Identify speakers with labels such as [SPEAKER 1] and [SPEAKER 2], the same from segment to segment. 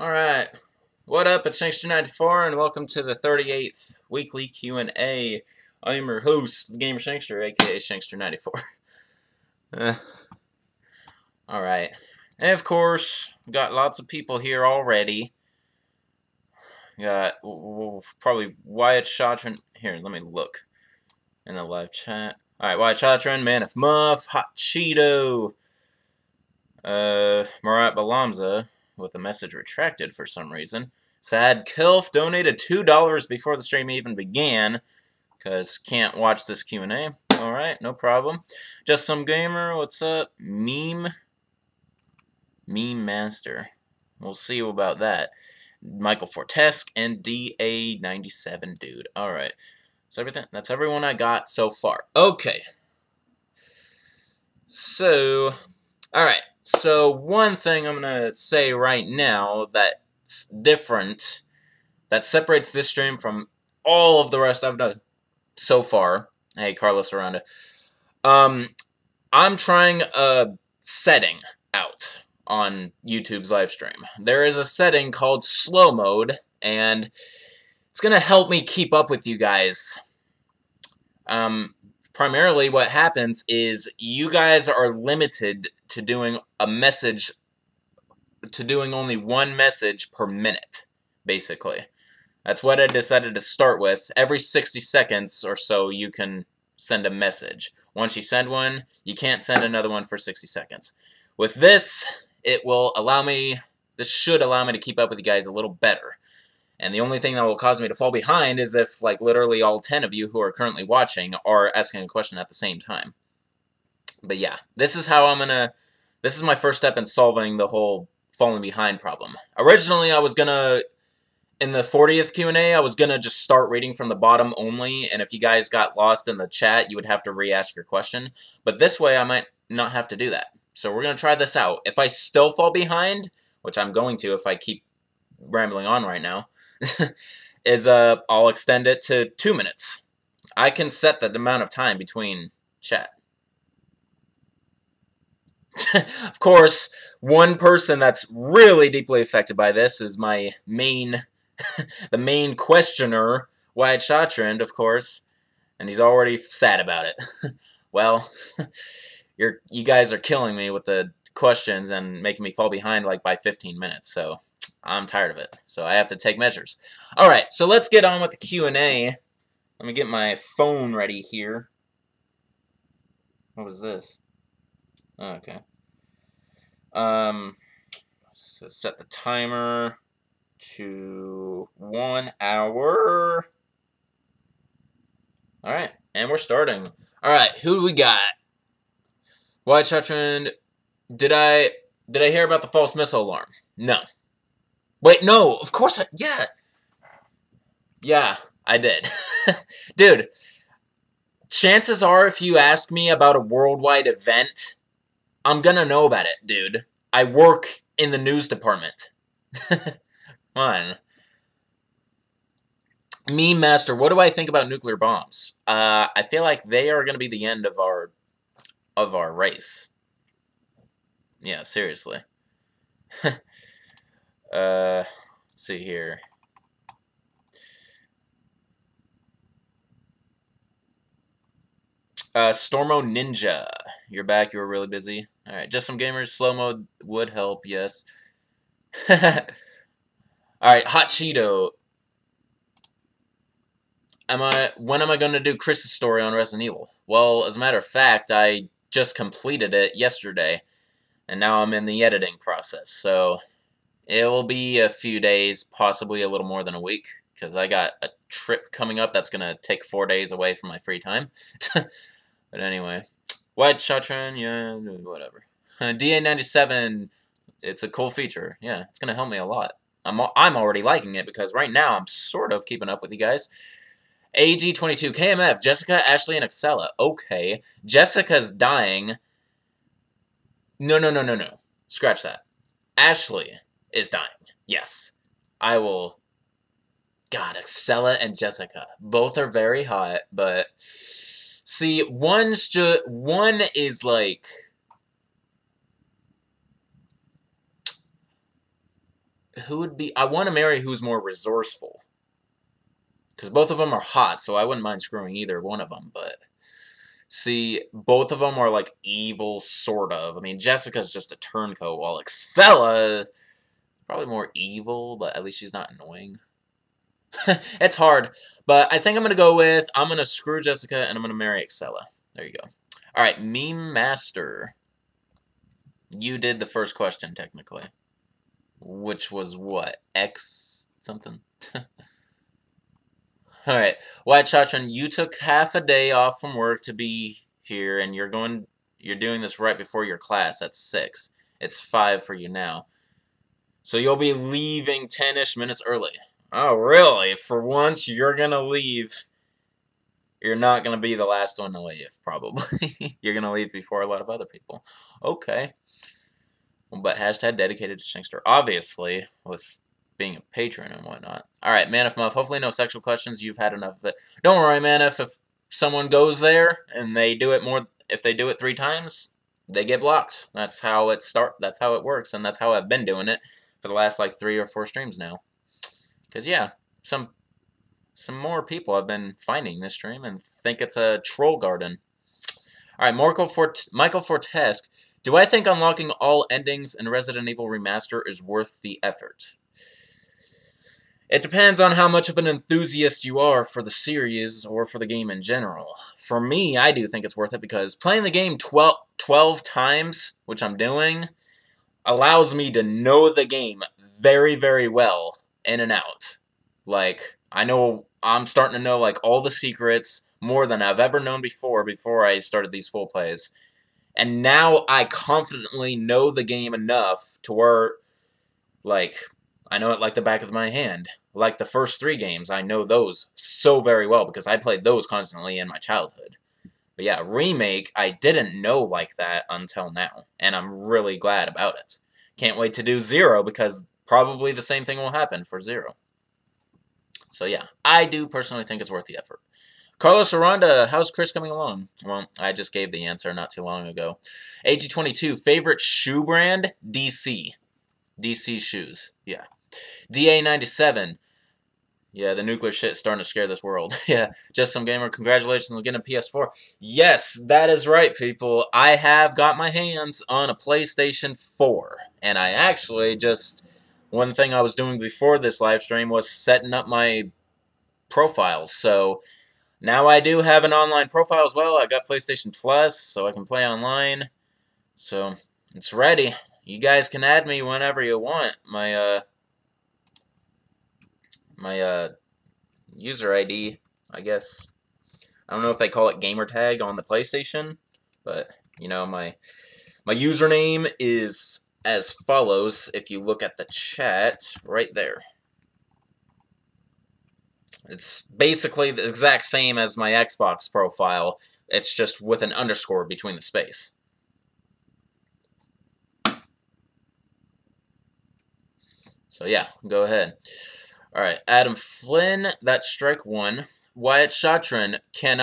[SPEAKER 1] Alright, what up? It's Shankster94 and welcome to the 38th weekly Q&A. I am your host, the Gamer Shankster, aka Shankster94. Alright, and of course, got lots of people here already. Got probably Wyatt Shotron. Here, let me look in the live chat. Alright, Wyatt Shotron, Man of Muff, Hot Cheeto, Marat Balamza, with the message retracted for some reason. Sad Kilf donated $2 before the stream even began, because can't watch this Q&A. Alright, no problem. Just Some Gamer, what's up? Meme Master. We'll see about that. Michael Fortesque and DA97 Dude. Alright. That's everyone I got so far. Okay. So, alright. So, one thing I'm going to say right now that's different, that separates this stream from all of the rest I've done so far. Hey, Carlos Aranda. I'm trying a setting out on YouTube's live stream. There is a setting called slow mode, and it's going to help me keep up with you guys. Primarily what happens is you guys are limited to doing only one message per minute, basically. That's what I decided to start with. Every 60 seconds or so you can send a message. Once you send one, you can't send another one for 60 seconds. With this, this should allow me to keep up with you guys a little better. And the only thing that will cause me to fall behind is if, like, literally all 10 of you who are currently watching are asking a question at the same time. But yeah, this is my first step in solving the whole falling behind problem. Originally, I was gonna, in the 40th Q&A, I was gonna just start reading from the bottom only, and if you guys got lost in the chat, you would have to re-ask your question. But this way, I might not have to do that. So we're gonna try this out. If I still fall behind, which I'm going to if I keep rambling on right now, I'll extend it to 2 minutes. I can set the amount of time between chat. Of course, one person that's really deeply affected by this is my the main questioner, Wyatt Shottrand, of course, and he's already sad about it. Well, you guys are killing me with the questions and making me fall behind like by 15 minutes, so I'm tired of it. So I have to take measures. Alright, so let's get on with the Q&A. Let me get my phone ready here. What was this? Oh, okay. So set the timer to 1 hour. Alright, and we're starting. Alright, who do we got? Wyatt Shottrand, did I hear about the false missile alarm? No. Wait, no, of course yeah. Yeah, I did. Dude, chances are if you ask me about a worldwide event, I'm gonna know about it, dude. I work in the news department. Come on. Meme Master, what do I think about nuclear bombs? I feel like they are gonna be the end of our race. Yeah, seriously. Let's see here. Stormo Ninja, you're back. You were really busy. All right, just some gamers. Slow mode would help. Yes. All right, Hot Cheeto. When am I going to do Chris's story on Resident Evil? Well, as a matter of fact, I just completed it yesterday, and now I'm in the editing process. So it will be a few days, possibly a little more than a week, because I got a trip coming up that's going to take 4 days away from my free time. But anyway, White Shotran, yeah, whatever. DA97, it's a cool feature. Yeah, it's going to help me a lot. I'm already liking it because right now I'm sort of keeping up with you guys. AG22, KMF, Jessica, Ashley, and Excella. Okay, Jessica's dying. No. Scratch that. Ashley is dying. Yes. I will... God, Excella and Jessica. Both are very hot, but... See, one is like... who would be... I want to marry who's more resourceful. Because both of them are hot, so I wouldn't mind screwing either one of them, but... See, both of them are, like, evil, sort of. I mean, Jessica's just a turncoat, while Excella... probably more evil, but at least she's not annoying. It's hard, but I think I'm going to screw Jessica, and I'm going to marry Excella. There you go. Alright, Meme Master. You did the first question, technically. Which was what? X something? Alright, White Shotgun, you took half a day off from work to be here, and you're doing this right before your class at 6. It's 5 for you now. So you'll be leaving 10-ish minutes early. Oh, really? For once, you're gonna leave. You're not gonna be the last one to leave, probably. You're gonna leave before a lot of other people. Okay. But hashtag dedicated to Shankster, obviously, with being a patron and whatnot. Alright, Manif Muff, hopefully no sexual questions. You've had enough of it. Don't worry, Manif, if someone goes there and they do it if they do it 3 times, they get blocked. That's how it works, and that's how I've been doing it for the last, like, 3 or 4 streams now. Because, yeah, some more people have been finding this stream and think it's a troll garden. Alright, Michael Fortesque. Do I think unlocking all endings in Resident Evil Remaster is worth the effort? It depends on how much of an enthusiast you are for the series or for the game in general. For me, I do think it's worth it because playing the game 12 times, which I'm doing, allows me to know the game very, very well in and out. Like, I'm starting to know, like, all the secrets more than I've ever known before I started these full plays. And now I confidently know the game enough to where, like, I know it like the back of my hand. Like the first 3 games, I know those so very well because I played those constantly in my childhood. But yeah, Remake, I didn't know like that until now. And I'm really glad about it. Can't wait to do 0 because probably the same thing will happen for 0. So yeah, I do personally think it's worth the effort. Carlos Aranda, how's Chris coming along? Well, I just gave the answer not too long ago. AG22, favorite shoe brand? DC. DC shoes, yeah. DA97, yeah, the nuclear shit's starting to scare this world. Yeah, Just Some Gamer, congratulations on getting a PS4. Yes, that is right, people. I have got my hands on a PlayStation 4. And I actually one thing I was doing before this live stream was setting up my profiles. So now I do have an online profile as well. I got PlayStation Plus, so I can play online. So it's ready. You guys can add me whenever you want. My user ID, I guess. I don't know if they call it gamer tag on the PlayStation, but you know, my username is as follows. If you look at the chat right there, it's basically the exact same as my Xbox profile. It's just with an underscore between the space. So yeah, go ahead. Alright, Adam Flynn, that's strike 1. Wyatt Shatran, can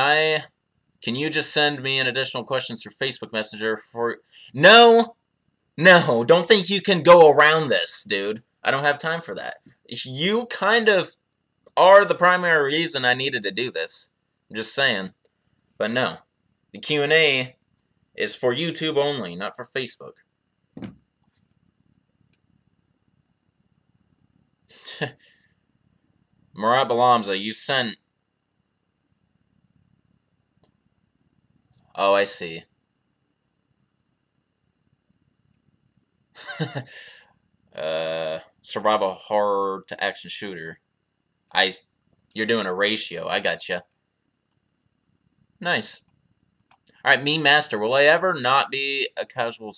[SPEAKER 1] you just send me an additional questions through Facebook Messenger for... No! No, don't think you can go around this, dude. I don't have time for that. You kind of are the primary reason I needed to do this. I'm just saying. But no. The Q&A is for YouTube only, not for Facebook. Murat Balamza, you sent... Oh, I see. Survival horror to action shooter. You're doing a ratio. I gotcha. Nice. Alright, Meme Master. Will I ever not be a casual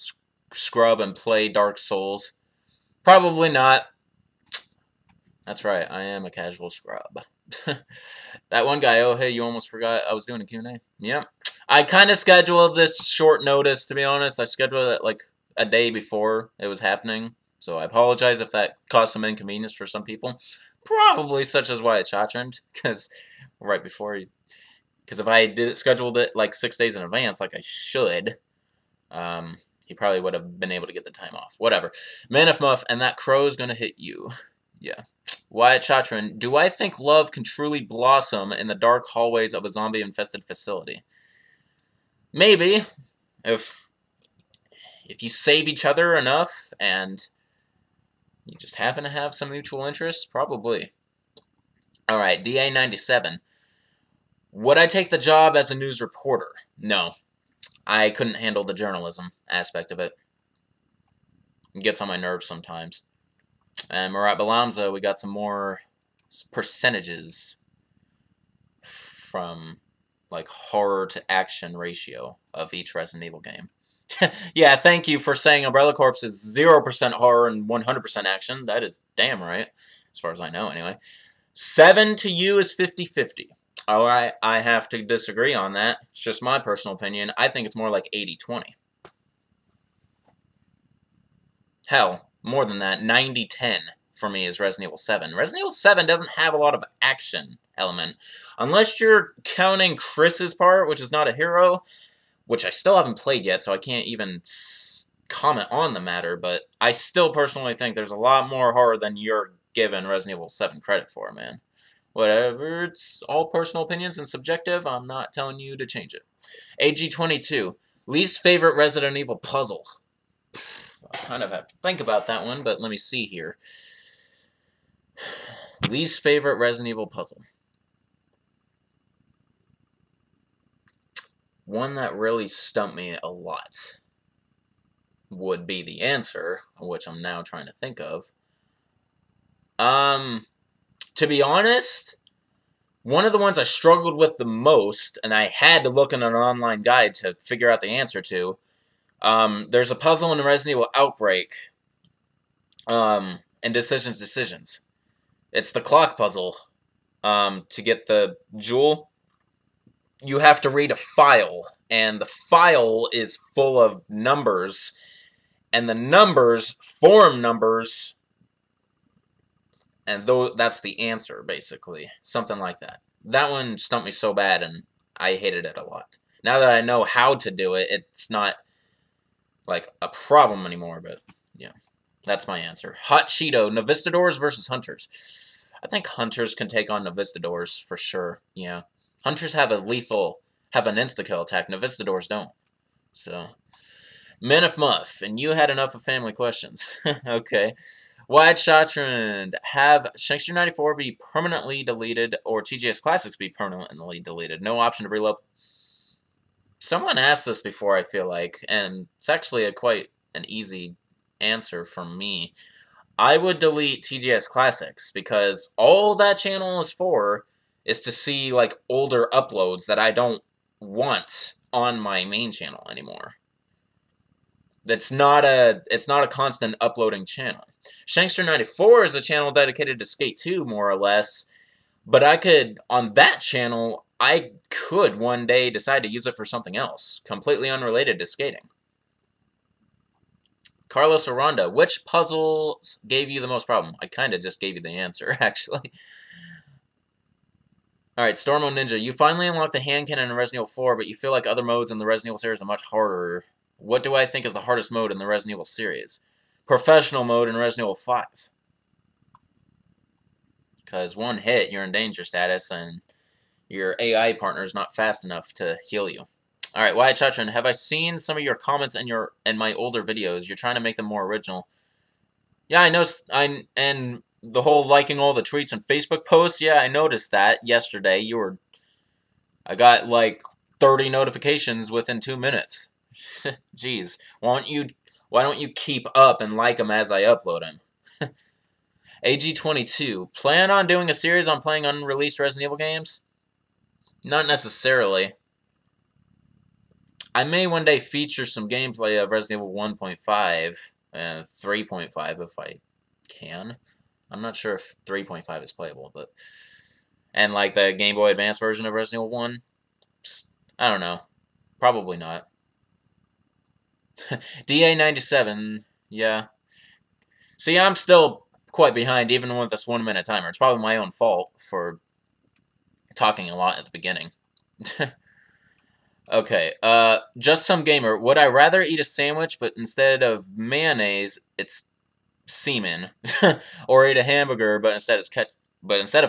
[SPEAKER 1] scrub and play Dark Souls? Probably not. That's right. I am a casual scrub. That one guy, oh, hey, you almost forgot I was doing a Q&A. Yep. I kind of scheduled this short notice, to be honest. I scheduled it like a day before it was happening. So I apologize if that caused some inconvenience for some people. Probably such as Wyatt Shotran, because right before he... Because if I scheduled it like 6 days in advance, like I should, he probably would have been able to get the time off. Whatever. Manif Muff, and that crow's gonna hit you. Yeah. Wyatt Chatrin, do I think love can truly blossom in the dark hallways of a zombie-infested facility? Maybe. If you save each other enough and you just happen to have some mutual interests, probably. Alright, DA97. Would I take the job as a news reporter? No. I couldn't handle the journalism aspect of it. It gets on my nerves sometimes. And Murat Balamza, we got some more percentages from like horror to action ratio of each Resident Evil game. Yeah, thank you for saying Umbrella Corps is 0% horror and 100% action. That is damn right, as far as I know anyway. 7 to you is 50-50. Alright, I have to disagree on that. It's just my personal opinion. I think it's more like 80-20. Hell, more than that, 90-10 for me is Resident Evil 7. Resident Evil 7 doesn't have a lot of action element. Unless you're counting Chris's part, which is not a hero, which I still haven't played yet, so I can't even comment on the matter, but I still personally think there's a lot more horror than you're giving Resident Evil 7 credit for, man. Whatever, it's all personal opinions and subjective. I'm not telling you to change it. AG22, least favorite Resident Evil puzzle. I kind of have to think about that one, but let me see here. Least favorite Resident Evil puzzle. One that really stumped me a lot would be the answer, which I'm now trying to think of. To be honest, one of the ones I struggled with the most, and I had to look in an online guide to figure out the answer to, there's a puzzle in the Resident Evil Outbreak, and Decisions. It's the clock puzzle. To get the jewel, you have to read a file, and the file is full of numbers, and the numbers form numbers, and that's the answer, basically. Something like that. That one stumped me so bad, and I hated it a lot. Now that I know how to do it, it's not, like, a problem anymore, but, yeah. That's my answer. Hot Cheeto, Novistadors versus Hunters. I think Hunters can take on Novistadors, for sure, yeah. Hunters have an insta-kill attack. Novistadors don't. So, Manif Muff, and you had enough of family questions. Okay. Wyatt Shattrand, have Shankster 94 be permanently deleted or TGS Classics be permanently deleted? No option to reload. Someone asked this before, I feel like, and it's actually quite an easy answer from me. I would delete TGS Classics because all that channel is for is to see like older uploads that I don't want on my main channel anymore. It's not a constant uploading channel. Shankster 94 is a channel dedicated to Skate 2, more or less, but I could, on that channel, I could one day decide to use it for something else, completely unrelated to skating. Carlos Aranda, which puzzles gave you the most problem? I kind of just gave you the answer, actually. Alright, Stormo Ninja, you finally unlocked the hand cannon in Resident Evil 4, but you feel like other modes in the Resident Evil series are much harder. What do I think is the hardest mode in the Resident Evil series? Professional mode in Resident Evil 5. Because one hit, you're in danger status, and your AI partner is not fast enough to heal you. Alright, Wyatt Chatrin, have I seen some of your comments in my older videos? You're trying to make them more original. Yeah, I noticed, and the whole liking all the tweets and Facebook posts, yeah, I noticed that yesterday. I got like 30 notifications within 2 minutes. Jeez, why don't you keep up and like them as I upload them? AG22, plan on doing a series on playing unreleased Resident Evil games? Not necessarily. I may one day feature some gameplay of Resident Evil 1.5 and 3.5 if I can. I'm not sure if 3.5 is playable, but... And like the Game Boy Advance version of Resident Evil 1? I don't know. Probably not. DA97, yeah. See, I'm still quite behind even with this 1 minute timer. It's probably my own fault for talking a lot at the beginning. Okay, just some gamer. Would I rather eat a sandwich, but instead of mayonnaise, it's semen, or eat a hamburger, but instead of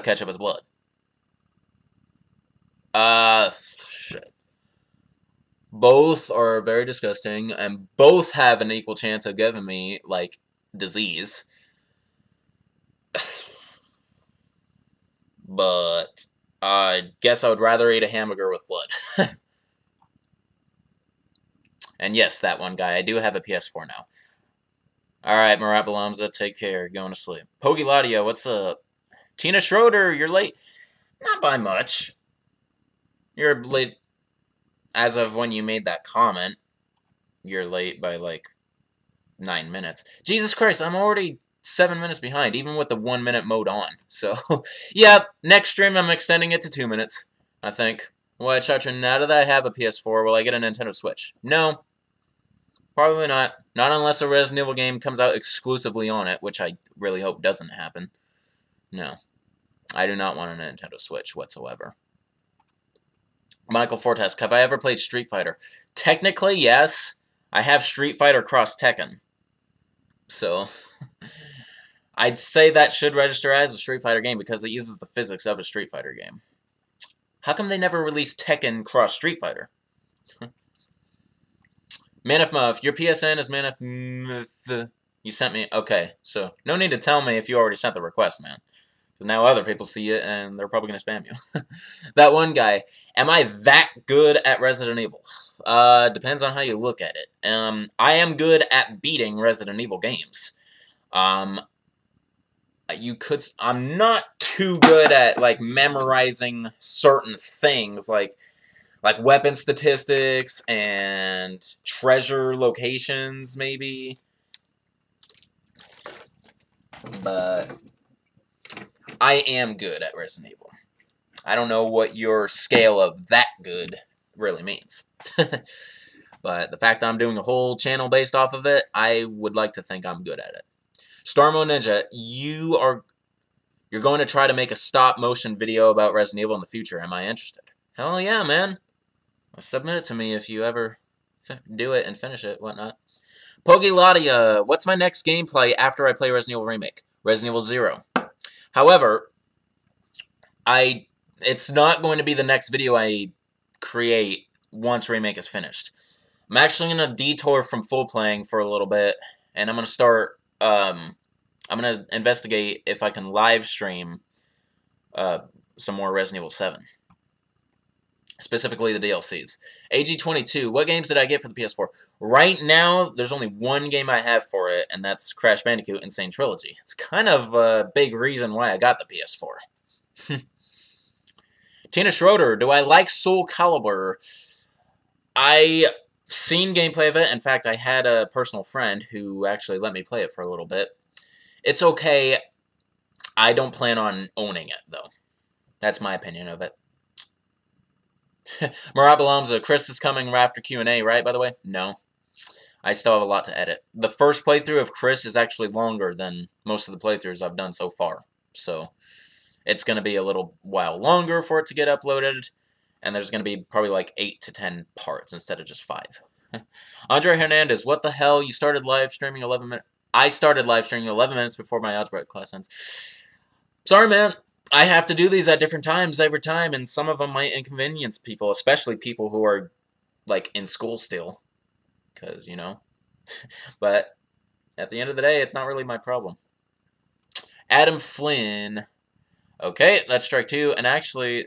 [SPEAKER 1] ketchup, it's blood? Shit. Both are very disgusting, and both have an equal chance of giving me like disease. But I guess I would rather eat a hamburger with blood. And yes, that one guy. I do have a PS4 now. Alright, Marat Balamza, take care. Going to sleep. Pogi Ladia, what's up? Tina Schroeder, you're late. Not by much. You're late as of when you made that comment. You're late by like 9 minutes. Jesus Christ, I'm already 7 minutes behind, even with the 1 minute mode on. So, yeah, next stream I'm extending it to 2 minutes, I think. Well, Chacha, now that I have a PS4, will I get a Nintendo Switch? No. Probably not. Not unless a Resident Evil game comes out exclusively on it, which I really hope doesn't happen. No. I do not want a Nintendo Switch whatsoever. Michael Fortes, have I ever played Street Fighter? Technically, yes. I have Street Fighter Cross Tekken. So, I'd say that should register as a Street Fighter game because it uses the physics of a Street Fighter game. How come they never released Tekken Cross Street Fighter? Manif your PSN is Manif. You sent me. Okay, so no need to tell me if you already sent the request, man. Because now other people see it and they're probably going to spam you. That one guy. Am I that good at Resident Evil? Depends on how you look at it. I am good at beating Resident Evil games. I'm not too good at like memorizing certain things like weapon statistics and treasure locations maybe. But I am good at Resident Evil. I don't know what your scale of that good really means. But the fact that I'm doing a whole channel based off of it, I would like to think I'm good at it. Starmo Ninja, you're going to try to make a stop motion video about Resident Evil in the future. Am I interested? Hell yeah, man. Submit it to me if you ever do it and finish it, whatnot. Pogiladia, what's my next gameplay after I play Resident Evil Remake? Resident Evil 0. However, it's not going to be the next video I create once Remake is finished. I'm actually going to detour from full playing for a little bit, and I'm going to start, I'm going to investigate if I can live stream some more Resident Evil 7. Specifically the DLCs. AG22, what games did I get for the PS4? Right now, there's only one game I have for it, and that's Crash Bandicoot Insane Trilogy. It's kind of a big reason why I got the PS4. Tina Schroeder, do I like Soul Calibur? I've seen gameplay of it. In fact, I had a personal friend who actually let me play it for a little bit. It's okay. I don't plan on owning it, though. That's my opinion of it. Marat Balamza, Chris is coming after Q&A, right, by the way? No. I still have a lot to edit. The first playthrough of Chris is actually longer than most of the playthroughs I've done so far. So, it's going to be a little while longer for it to get uploaded. And there's going to be probably like 8 to 10 parts instead of just 5. Andre Hernandez, what the hell? You started live streaming 11 minutes. I started live streaming 11 minutes before my algebra class ends. Sorry, man. I have to do these at different times every time, and some of them might inconvenience people, especially people who are, like, in school still. Because, you know. But at the end of the day, it's not really my problem. Adam Flynn. Okay, that's strike 2. And actually,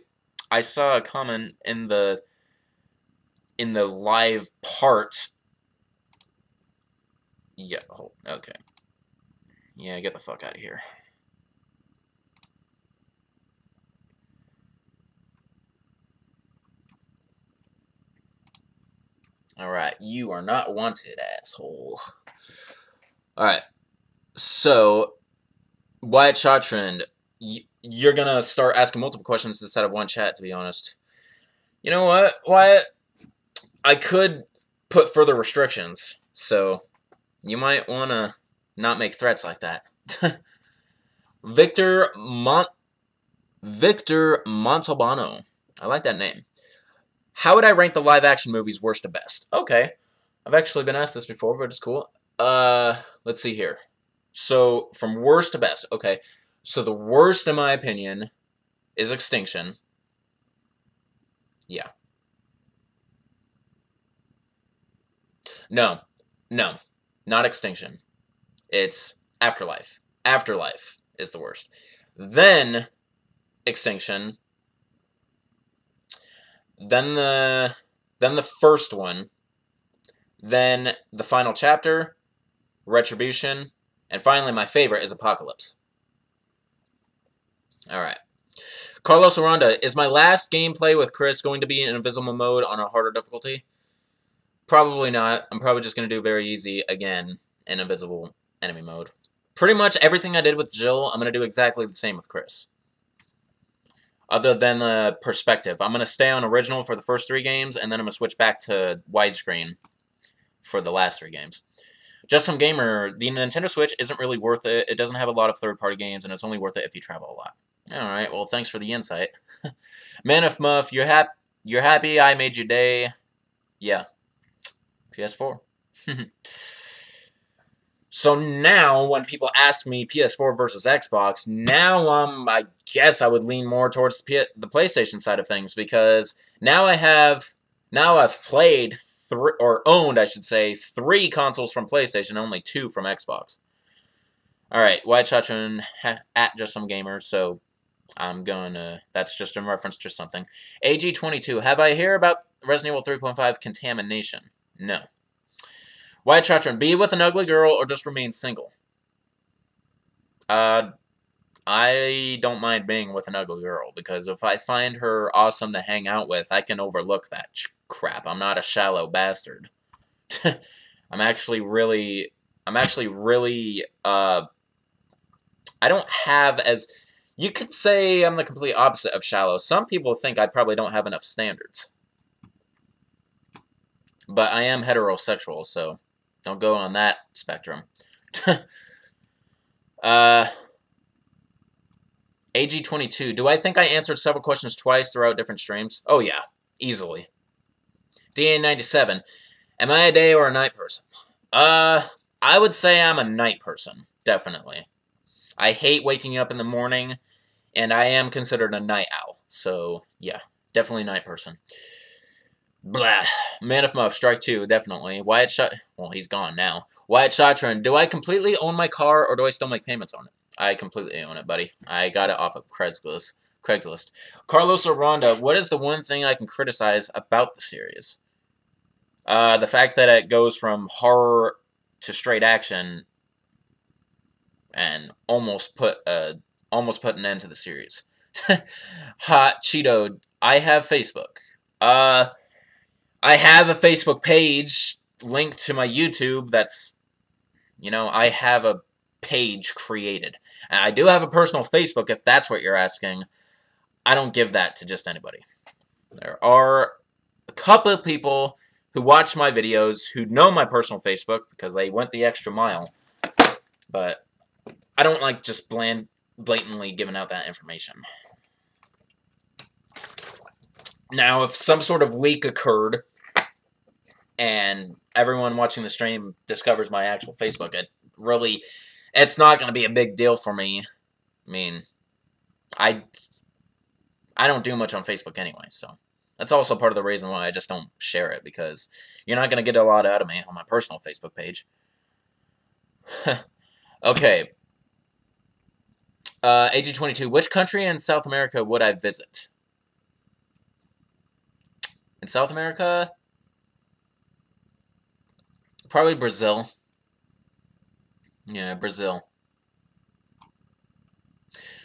[SPEAKER 1] I saw a comment in the live part. Yeah, okay. Yeah, get the fuck out of here. Alright, you are not wanted, asshole. Alright, so, Wyatt Shawtrend, you're gonna start asking multiple questions instead of one chat, to be honest. You know what, Wyatt? I could put further restrictions, so you might want to not make threats like that. Victor Montalbano. I like that name. How would I rank the live-action movies worst to best? Okay. I've actually been asked this before, but it's cool. Let's see here. So, from worst to best. Okay. So, the worst, in my opinion, is Extinction. Yeah. No. No. Not Extinction. It's Afterlife. Afterlife is the worst. Then Extinction. Then the first one. Then the final chapter, Retribution, and finally my favorite is Apocalypse. Alright. Carlos Aranda, is my last gameplay with Chris going to be in invisible mode on a harder difficulty? Probably not. I'm probably just going to do very easy again in invisible enemy mode. Pretty much everything I did with Jill, I'm going to do exactly the same with Chris. Other than the perspective. I'm going to stay on original for the first 3 games, and then I'm going to switch back to widescreen for the last 3 games. Just Some Gamer, the Nintendo Switch isn't really worth it. It doesn't have a lot of third-party games, and it's only worth it if you travel a lot. Alright, well, thanks for the insight. Man of Muff, you're happy I made your day. Yeah. PS4. So now, when people ask me PS4 versus Xbox, now I guess I would lean more towards the PlayStation side of things, because now I've played or owned, I should say, 3 consoles from PlayStation, only 2 from Xbox. Alright, White Shotgun at Just Some Gamer, so I'm going to... That's just in reference to something. AG22, have I heard about Resident Evil 3.5 Contamination? No. White Shotgun, be with an ugly girl or just remain single? I don't mind being with an ugly girl, because if I find her awesome to hang out with, I can overlook that crap. I'm not a shallow bastard. I'm actually really, I don't have as, you could say I'm the complete opposite of shallow. Some people think I probably don't have enough standards. But I am heterosexual, so don't go on that spectrum. AG22, do I think I answered several questions twice throughout different streams? Oh yeah, easily. DA97, am I a day or a night person? I would say I'm a night person, definitely. I hate waking up in the morning, and I am considered a night owl, so yeah, definitely night person. Blah. Man of Muff, Strike 2, definitely. Wyatt Shot... Well, he's gone now. Wyatt Shotron, do I completely own my car, or do I still make payments on it? I completely own it, buddy. I got it off of Craigslist. Carlos Aranda, what is the one thing I can criticize about the series? The fact that it goes from horror to straight action and almost put an end to the series. Hot Cheeto, I have Facebook. I have a Facebook page linked to my YouTube that's, you know, I have a page created. And I do have a personal Facebook, if that's what you're asking. I don't give that to just anybody. There are a couple of people who watch my videos who know my personal Facebook because they went the extra mile. But I don't like just blatantly giving out that information. Now, if some sort of leak occurred and everyone watching the stream discovers my actual Facebook, it's not going to be a big deal for me. I mean, I don't do much on Facebook anyway, so that's also part of the reason why I just don't share it, because you're not going to get a lot out of me on my personal Facebook page. Okay. AG22, which country in South America would I visit? In South America, probably Brazil. Yeah, Brazil.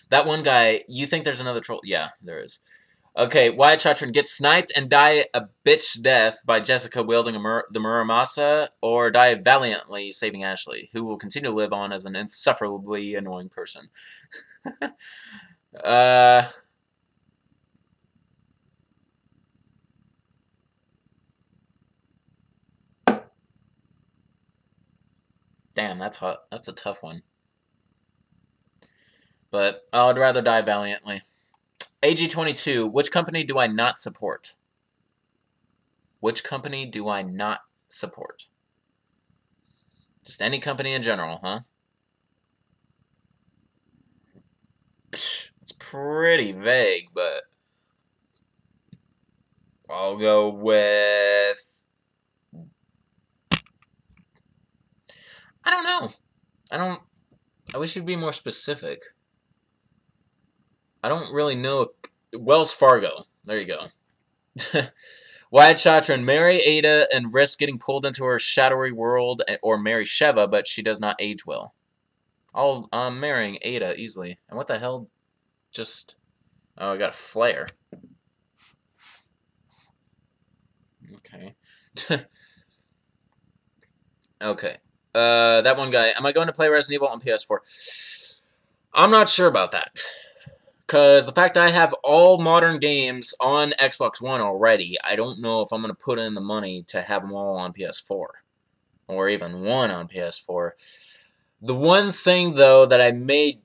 [SPEAKER 1] That one guy, you think there's another troll? Yeah, there is. Okay, Wyatt Chatron, get sniped and die a bitch death by Jessica wielding the Muramasa, or die valiantly saving Ashley, who will continue to live on as an insufferably annoying person. Damn, that's hot. That's a tough one. But I'd rather die valiantly. AG22, which company do I not support? Which company do I not support? Just any company in general, huh? It's pretty vague, but I'll go with... I don't know. I wish you'd be more specific. I don't really know. Wells Fargo. There you go. Wyatt Chatran, marry Ada and risk getting pulled into her shadowy world, or marry Sheva, but she does not age well. I'm marrying Ada easily. And what the hell? Just... Oh, I got a flare. Okay. Okay. That one guy. Am I going to play Resident Evil on PS4? I'm not sure about that. Because the fact I have all modern games on Xbox One already, I don't know if I'm going to put in the money to have them all on PS4. Or even one on PS4. The one thing, though, that I made...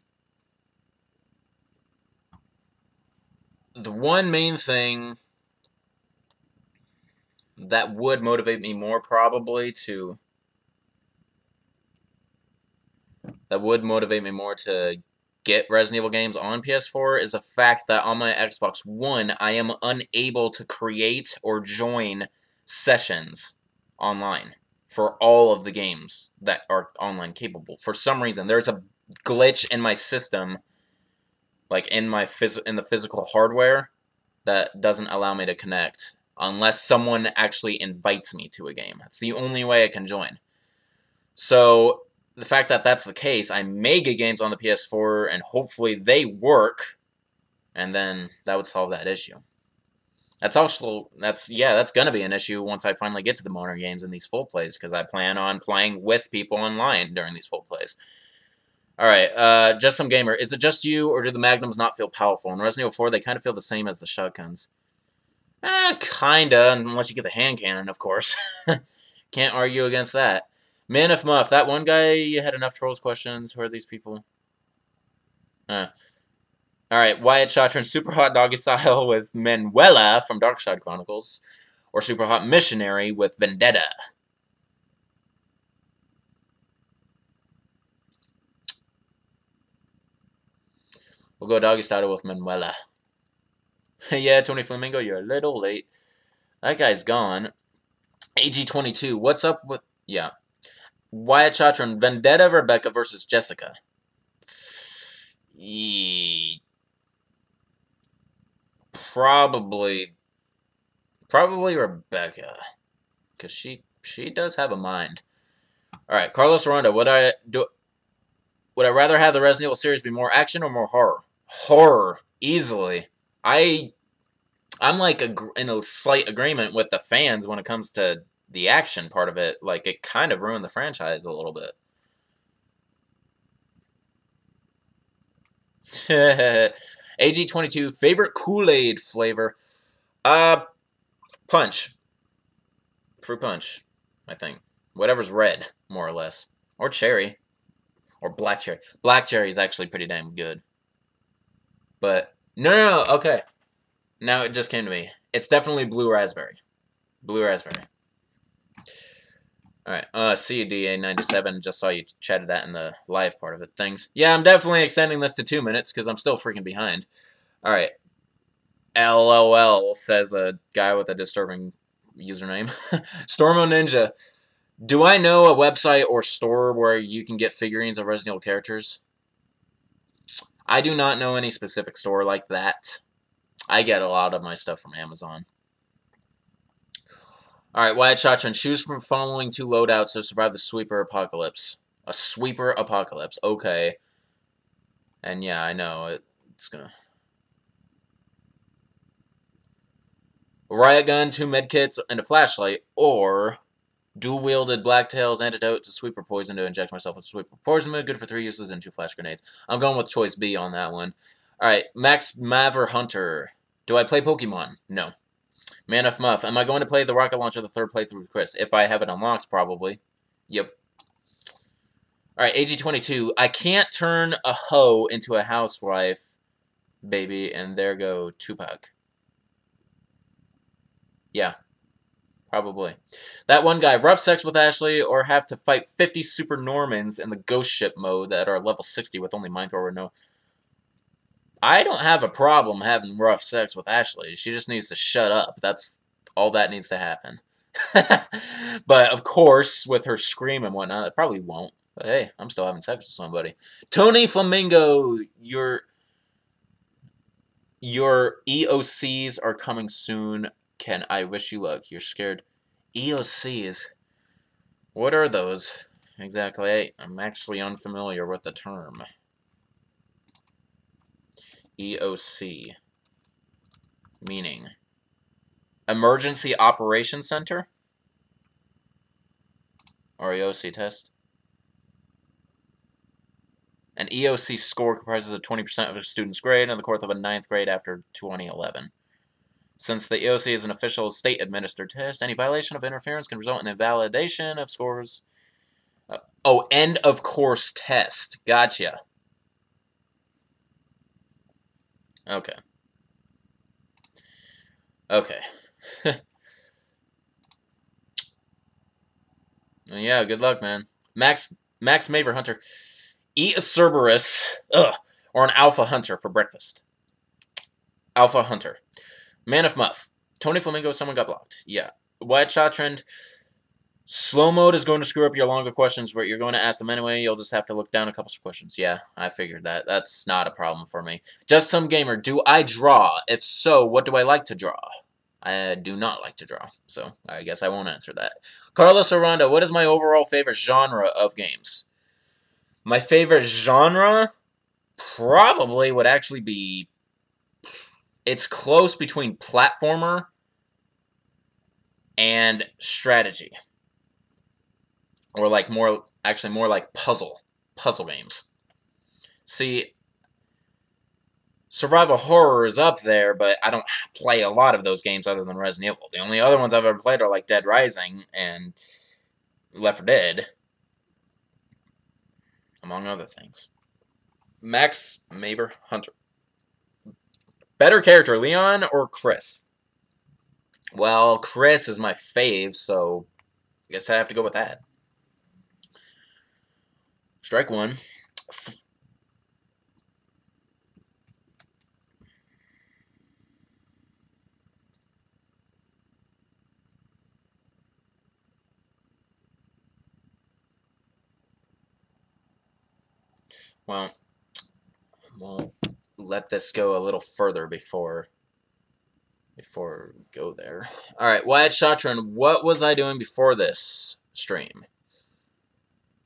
[SPEAKER 1] The one main thing that would motivate me more, probably, to... That would motivate me more to get Resident Evil games on PS4 is the fact that on my Xbox One, I am unable to create or join sessions online for all of the games that are online capable. For some reason, there's a glitch in my system, like in the physical hardware, that doesn't allow me to connect unless someone actually invites me to a game. That's the only way I can join. So the fact that that's the case, I may get games on the PS4, and hopefully they work, and then that would solve that issue. That's gonna be an issue once I finally get to the modern games in these full plays, because I plan on playing with people online during these full plays. Alright, Just Some Gamer. Is it just you, or do the Magnums not feel powerful? In Resident Evil 4, they kind of feel the same as the shotguns. Kinda, unless you get the hand cannon, of course. Can't argue against that. Man of Muff, that one guy had enough trolls questions. Who are these people? Alright, Wyatt Chatran, Super Hot Doggy Style with Manuela from Darkside Chronicles. Or Super Hot Missionary with Vendetta. We'll go Doggy Style with Manuela. Yeah, Tony Flamingo, you're a little late. That guy's gone. AG22, what's up with... Yeah. Wyatt Chatran, Vendetta Rebecca versus Jessica. Probably Rebecca. Because she does have a mind. Alright, Carlos Ronda, would I rather have the Resident Evil series be more action or more horror? Horror. Easily. I'm like in a slight agreement with the fans when it comes to the action part of it. Like, it kind of ruined the franchise a little bit. AG22, favorite Kool-Aid flavor? Punch. Fruit punch, I think. Whatever's red, more or less. Or cherry. Or black cherry. Black cherry is actually pretty damn good. But, no, okay. Now it just came to me. It's definitely blue raspberry. Blue raspberry. Alright, see you, DA97. Just saw you chatted that in the live part of it. Thanks. Yeah, I'm definitely extending this to 2 minutes, because I'm still freaking behind. Alright. LOL, says a guy with a disturbing username. Stormo Ninja. Do I know a website or store where you can get figurines of Resident Evil characters? I do not know any specific store like that. I get a lot of my stuff from Amazon. Alright, Wyatt Chatran, choose from following 2 loadouts to survive the sweeper apocalypse. A sweeper apocalypse, okay. And yeah, I know, it's gonna... A riot gun, 2 medkits, and a flashlight, or dual-wielded Blacktail's antidote to sweeper poison to inject myself with sweeper poison, good for 3 uses and 2 flash grenades. I'm going with choice B on that one. Alright, Max Maver Hunter. Do I play Pokemon? No. Man of Muff. Am I going to play the rocket launcher the 3rd playthrough with Chris? If I have it unlocked, probably. Yep. Alright, AG22. I can't turn a hoe into a housewife, baby, and there go Tupac. Yeah. Probably. That one guy, rough sex with Ashley, or have to fight 50 super Normans in the ghost ship mode that are level 60 with only mind thrower. No. I don't have a problem having rough sex with Ashley. She just needs to shut up. That's all that needs to happen. But, of course, with her scream and whatnot, it probably won't. But, hey, I'm still having sex with somebody. Tony Flamingo, your EOCs are coming soon. Ken, I wish you luck. You're scared. EOCs? What are those? Exactly. I'm actually unfamiliar with the term. EOC. Meaning? Emergency Operations Center? Or EOC test? An EOC score comprises of 20% of a student's grade in the course of a 9th grade after 2011. Since the EOC is an official state-administered test, any violation of interference can result in invalidation of scores. Oh, end of course test. Gotcha. Okay. Okay. Yeah, good luck, man. Max Maver Hunter. Eat a Cerberus, or an Alpha Hunter for breakfast. Alpha Hunter. Man of Muff. Tony Flamingo, someone got blocked. Yeah. White Shot Trend. Slow mode is going to screw up your longer questions, but you're going to ask them anyway. You'll just have to look down a couple of questions. Yeah, I figured that. That's not a problem for me. Just Some Gamer. Do I draw? If so, what do I like to draw? I do not like to draw, so I guess I won't answer that. Carlos Aranda. What is my overall favorite genre of games? My favorite genre probably would actually be... It's close between platformer and strategy. Or like more like puzzle games. See, survival horror is up there, but I don't play a lot of those games other than Resident Evil. The only other ones I've ever played are like Dead Rising and Left 4 Dead, among other things. Max Maver Hunter. Better character, Leon or Chris? Well, Chris is my fave, so I guess I have to go with that. Strike one. Well, we'll let this go a little further before we go there. Alright, Wyatt Shotron, what was I doing before this stream?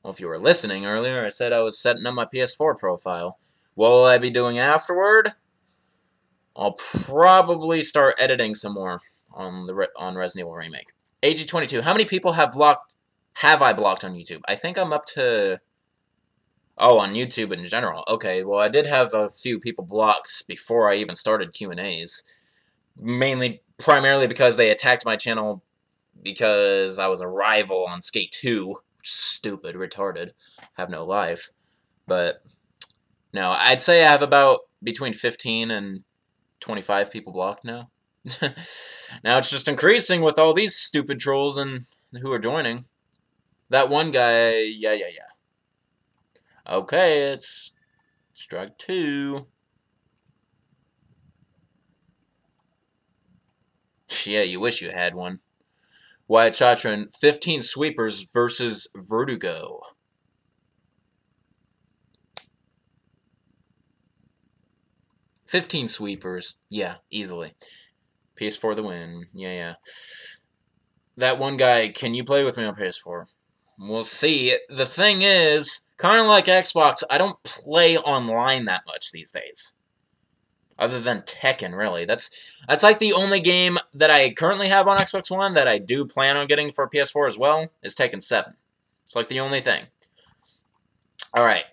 [SPEAKER 1] Well, if you were listening earlier, I said I was setting up my PS4 profile. What will I be doing afterward? I'll probably start editing some more on Resident Evil Remake. AG22, how many people have I blocked on YouTube? I think I'm up to... Oh, on YouTube in general. Okay, well, I did have a few people blocked before I even started Q&As. Primarily because they attacked my channel because I was a rival on Skate 2. Stupid, retarded, have no life. But, no, I'd say I have about between 15 and 25 people blocked now. Now it's just increasing with all these stupid trolls and who are joining. That one guy, yeah. Okay, it's strike two. Yeah, you wish you had one. Wyatt Chatron, 15 sweepers versus Vertigo. $15 sweepers. Yeah, easily. PS4 the win. Yeah. That one guy, can you play with me on PS4? We'll see. The thing is, kind of like Xbox, I don't play online that much these days. Other than Tekken, really. That's like the only game that I currently have on Xbox One that I do plan on getting for PS4 as well, is Tekken 7. It's like the only thing. Alright.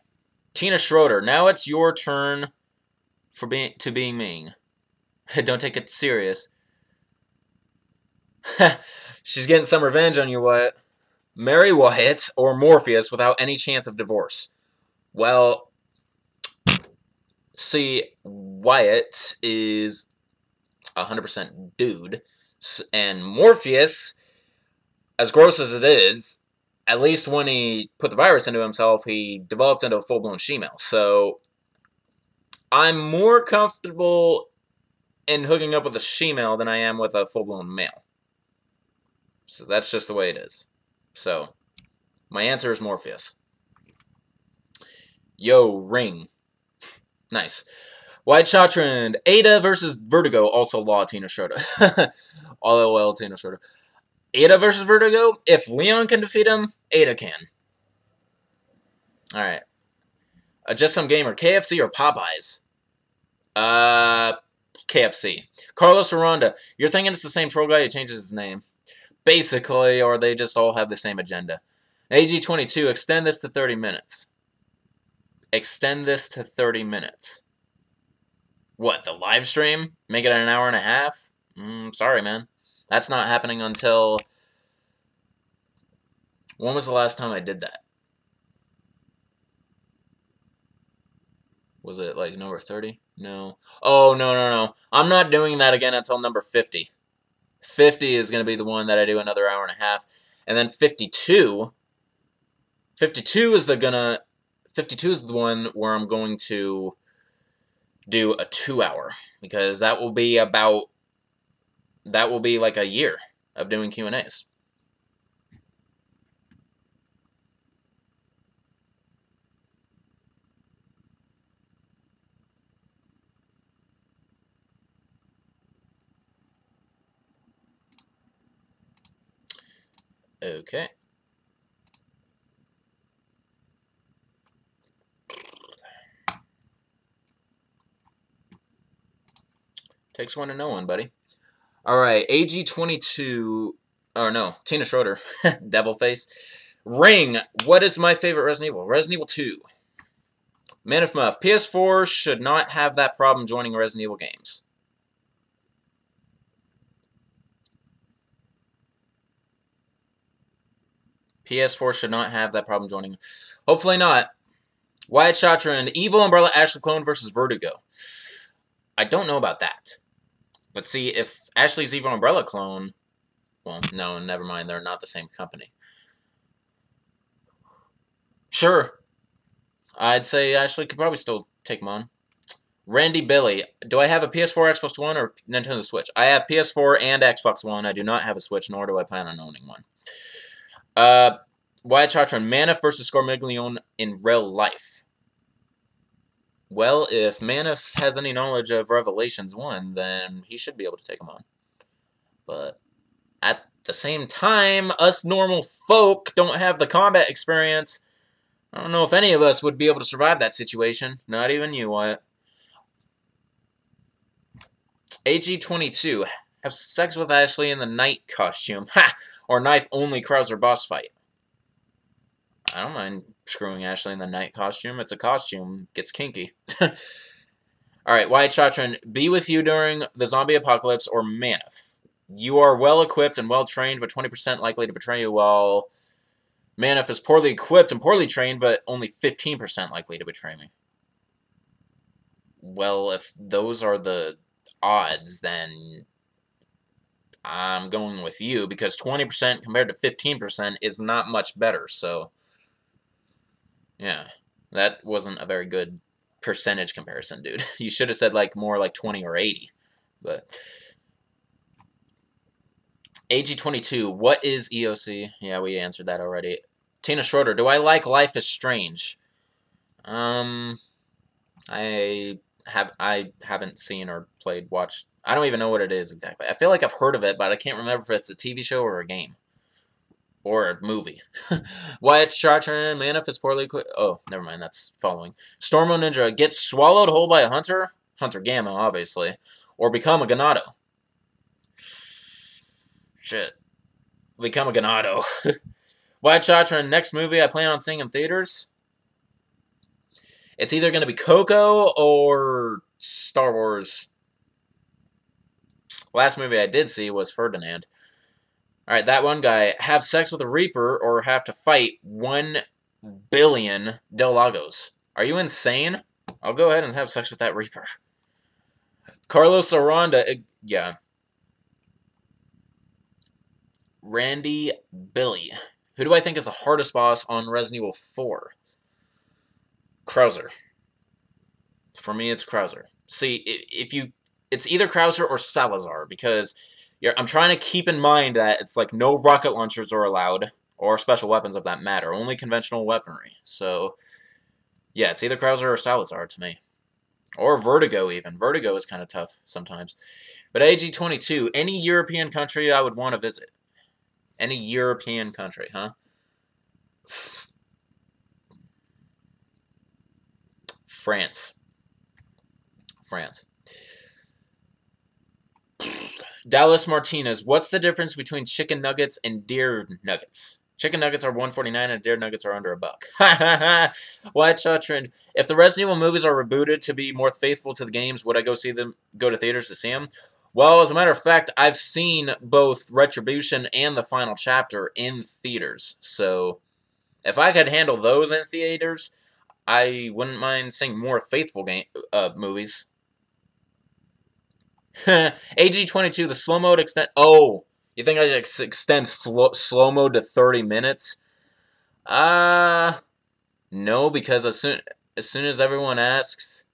[SPEAKER 1] Tina Schroeder, now it's your turn for being mean. Don't take it serious. She's getting some revenge on you, Wyatt. Marry Wyatt or Morpheus without any chance of divorce. Well, see, Wyatt is 100% dude, and Morpheus as gross as it is, at least when he put the virus into himself, he developed into a full-blown she-male. So I'm more comfortable in hooking up with a she-male than I am with a full-blown male. So that's just the way it is. So my answer is Morpheus. Yo, Ring. Nice. White Shottrand. Ada versus Vertigo. Also Law, Tina Schroeder. LOL, Tina Schroeder. Ada versus Vertigo. If Leon can defeat him, Ada can. Alright. Just Some Gamer. KFC or Popeyes? KFC. Carlos Aranda. You're thinking it's the same troll guy who changes his name. Basically, or they just all have the same agenda. AG22. Extend this to 30 minutes. Extend this to 30 minutes. What, the live stream? Make it an hour and a half? Sorry, man. That's not happening until... When was the last time I did that? Was it like number 30? No. Oh, no. I'm not doing that again until number 50. 50 is going to be the one that I do another hour and a half. And then 52... 52 is the 52 is the one where I'm going to do a 2-hour, because that will be like a year of doing Q&As. Okay. Takes one to know one, buddy. Alright, AG22... Oh, no. Tina Schroeder. Devil face. Ring. What is my favorite Resident Evil? Resident Evil 2. Man of Muff. PS4 should not have that problem joining Resident Evil games. PS4 should not have that problem joining. Hopefully not. Wyatt Shottrand. Evil Umbrella Ashley clone versus Vertigo. I don't know about that. But see, if Ashley's Evil Umbrella clone... Well, no, never mind. They're not the same company. Sure. I'd say Ashley could probably still take him on. Randy Billy. Do I have a PS4, Xbox One, or Nintendo Switch? I have PS4 and Xbox One. I do not have a Switch, nor do I plan on owning one. Wyatt Shottrand. Manif versus Scormiglione in real life. Well, if Manif has any knowledge of Revelations 1, then he should be able to take him on. But at the same time, us normal folk don't have the combat experience. I don't know if any of us would be able to survive that situation. Not even you, Wyatt. AG22. Have sex with Ashley in the night costume. Ha! Or knife-only Krauser boss fight. I don't mind screwing Ashley in the night costume. It's a costume. Gets kinky. Alright, Wyatt Shottrand. Be with you during the zombie apocalypse or Manif. You are well-equipped and well-trained, but 20% likely to betray you, while Manif is poorly equipped and poorly trained, but only 15% likely to betray me. Well, if those are the odds, then I'm going with you, because 20% compared to 15% is not much better, so... Yeah, that wasn't a very good percentage comparison, dude. You should have said like more like 20 or 80. But AG22, what is EOC? Yeah, we answered that already. Tina Schroeder, do I like Life is Strange? I haven't seen or watched. I don't even know what it is exactly. I feel like I've heard of it, but I can't remember if it's a TV show or a game. Or a movie. Wyatt Shottrand, Manif is poorly equipped. Oh, never mind, that's following. Stormo Ninja, get swallowed whole by a hunter? Hunter Gamma, obviously. Or become a Ganado. Shit. Become a Ganado. Wyatt Shottrand, next movie I plan on seeing in theaters? It's either going to be Coco or Star Wars. Last movie I did see was Ferdinand. Alright, that one guy. Have sex with a Reaper or have to fight 1 billion Del Lagos. Are you insane? I'll go ahead and have sex with that Reaper. Carlos Aranda. Yeah. Randy Billy. Who do I think is the hardest boss on Resident Evil 4? Krauser. For me, it's Krauser. See, it's either Krauser or Salazar, because I'm trying to keep in mind that it's like no rocket launchers are allowed, or special weapons of that matter, only conventional weaponry. So, yeah, it's either Krauser or Salazar to me. Or Vertigo, even. Vertigo is kind of tough sometimes. But AG22, any European country I would want to visit. Any European country, huh? France. France. Dallas Martinez, what's the difference between chicken nuggets and deer nuggets? Chicken nuggets are $1.49 and deer nuggets are under $1. White Shot Trend. If the Resident Evil movies are rebooted to be more faithful to the games, would I go to theaters to see them? Well, as a matter of fact, I've seen both Retribution and the final chapter in theaters. So, if I could handle those in theaters, I wouldn't mind seeing more faithful movies. AG22, the slow mode extend. Oh, you think I should extend slow mode to 30 minutes? No, because as soon as everyone asks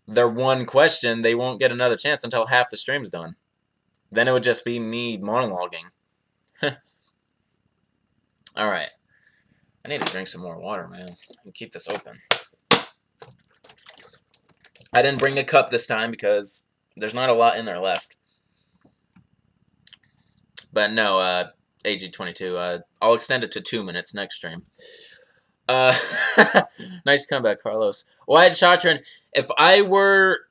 [SPEAKER 1] their one question, they won't get another chance until half the stream's done. Then it would just be me monologuing. Alright. I need to drink some more water, man. And keep this open. I didn't bring a cup this time because there's not a lot in there left. But no, AG22, I'll extend it to 2 minutes next stream. Nice comeback, Carlos. Wyatt Shotron, if I were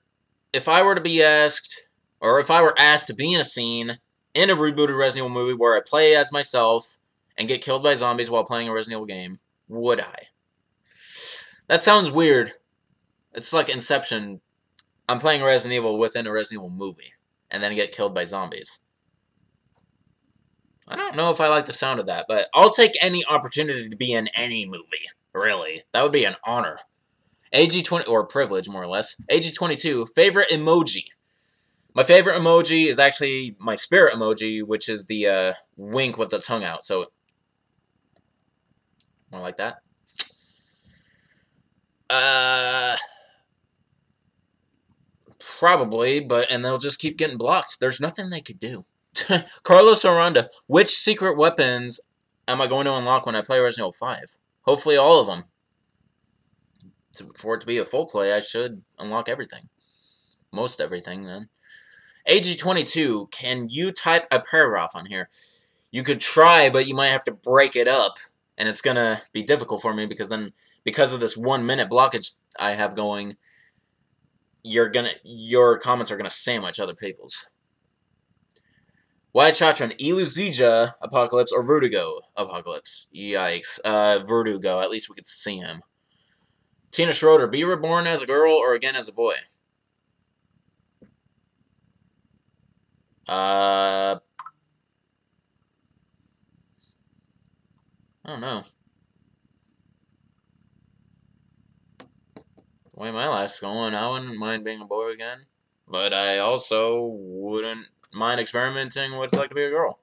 [SPEAKER 1] to be asked, or if I were asked to be in a scene in a rebooted Resident Evil movie where I play as myself and get killed by zombies while playing a Resident Evil game, would I? That sounds weird. It's like Inception. I'm playing Resident Evil within a Resident Evil movie, and then get killed by zombies. I don't know if I like the sound of that, but I'll take any opportunity to be in any movie, really. That would be an honor. AG20, or privilege, more or less. AG22, favorite emoji. My favorite emoji is actually my spirit emoji, which is the wink with the tongue out. So, more like that. Probably, and they'll just keep getting blocked. There's nothing they could do. Carlos Aranda, which secret weapons am I going to unlock when I play Resident Evil 5? Hopefully all of them. For it to be a full play, I should unlock everything. Most everything, then. AG22, can you type a paragraph on here? You could try, but you might have to break it up. And it's going to be difficult for me because of this 1 minute blockage I have going, your comments are going to sandwich other people's. Wyatt Chatron, Iluzija Apocalypse or Vertigo Apocalypse? Yikes. Vertigo. At least we could see him. Tina Schroeder, be reborn as a girl or again as a boy? I don't know. The way my life's going, I wouldn't mind being a boy again. But I also wouldn't mind experimenting what it's like to be a girl.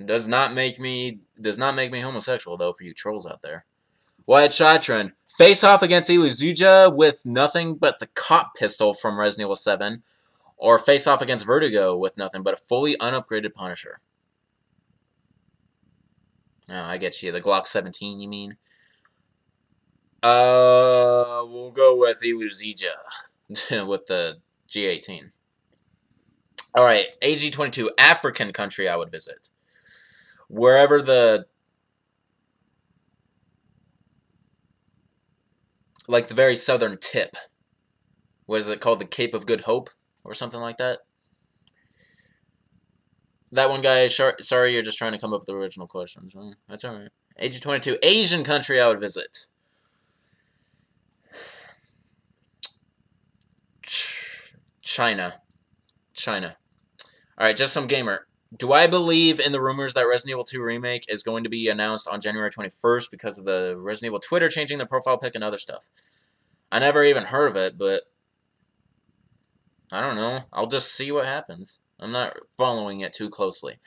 [SPEAKER 1] Does not make me homosexual, though, for you trolls out there. Wyatt Shatron, face off against Iluzija with nothing but the cop pistol from Resident Evil 7, or face off against Vertigo with nothing but a fully unupgraded Punisher. Oh, I get you. The Glock 17, you mean? We'll go with Iluzija with the G18. Alright, AG22, African country I would visit. Wherever the very southern tip. What is it called? The Cape of Good Hope? Or something like that? That one guy, sorry, you're just trying to come up with the original questions. That's alright. AG22, Asian country I would visit. China. Alright, just some gamer. Do I believe in the rumors that Resident Evil 2 Remake is going to be announced on January 21st because of the Resident Evil Twitter changing the profile pic and other stuff? I never even heard of it, but I don't know. I'll just see what happens. I'm not following it too closely.